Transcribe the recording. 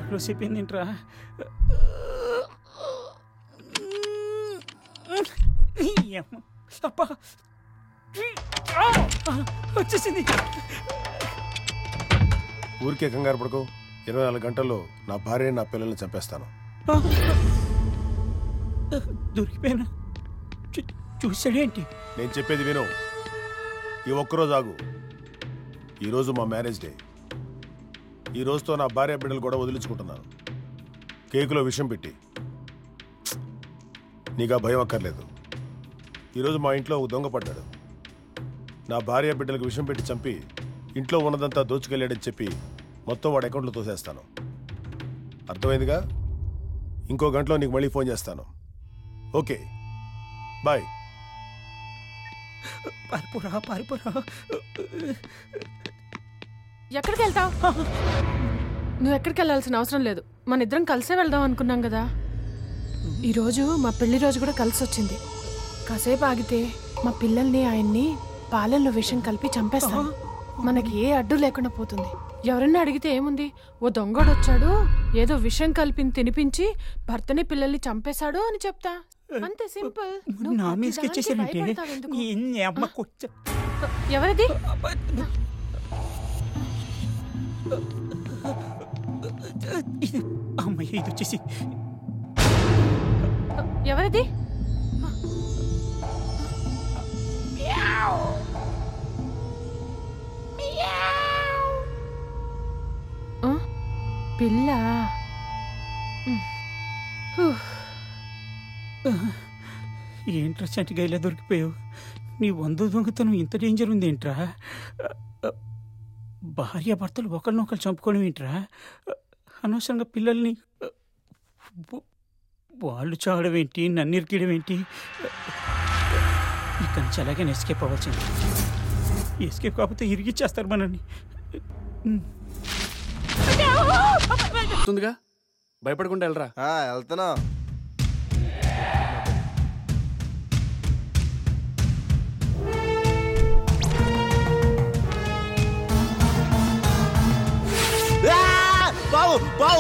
చాలా సేపు ఏంట్రా. అబ్బా వచ్చేసింది. ఊరికే కంగారు పడుకో. 24 గంటల్లో నా భార్య నా పిల్లల్ని చంపేస్తాను. దొరికిపోయాను. చూసాడేంటి? నేను చెప్పేది విను. ఈ ఒక్కరోజు ఆగు. ఈరోజు మా మ్యారేజ్ డే. ఈ రోజుతో నా భార్య బిడ్డలు కూడా వదిలించుకుంటున్నాను. కేకులో విషం పెట్టి. నీకు ఆ భయం అక్కర్లేదు. ఈరోజు మా ఇంట్లో ఒక దొంగ పడ్డాడు. నా భార్య బిడ్డలకు విషం పెట్టి చంపి ఇంట్లో ఉన్నదంతా దోచుకెళ్ళాడని చెప్పి మొత్తం వాడి అకౌంట్లో తోసేస్తాను. అర్థమైందిగా? ఇంకో గంటలో నీకు మళ్ళీ ఫోన్ చేస్తాను. Okay bye. పారిపోరా. ఎక్కడికి వెళ్తావు? నువ్వు ఎక్కడికి వెళ్ళాల్సిన అవసరం లేదు. మన ఇద్దరం కలిసే వెళ్దాం అనుకున్నాం కదా. ఈరోజు మా పెళ్లి రోజు కూడా కలిసి వచ్చింది. కాసేపు ఆగితే మా పిల్లల్ని ఆయన్ని పాలల్లో విషం కలిపి చంపేస్తాం. మనకి ఏ అడ్డు లేకుండా పోతుంది. ఎవరన్నా అడిగితే ఏముంది, ఓ దొంగడు వచ్చాడు, ఏదో విషం కలిపి తినిపించి భర్తని పిల్లల్ని చంపేశాడు అని చెప్తా. అంతే సింపుల్. నా మీదకి ఎవరిది? అమ్మయ్య, ఇది వచ్చేసి ఎవరిది? పిల్ల. ఏంట్రా చంటిగా ఇలా దొరికిపోయావు? నీ 100 దొంగతనం ఇంత డేంజర్ ఉంది ఏంట్రా? భార్యాభర్తలు ఒకరినొకరు చంపుకోవడం ఏంట్రా? అనవసరంగా పిల్లల్ని వాళ్ళు చావడం ఏంటి, నన్ను ఇరికియడం ఏంటి? ఇక్కడి నుంచి అలాగే ఎస్కేప్ అవ్వాల్సింది. ఎస్కేప్ కాకపోతే ఇరిగిచ్చేస్తారు మనల్ని. భయపడకుండా వెళ్ళరా. వెళ్తున్నా.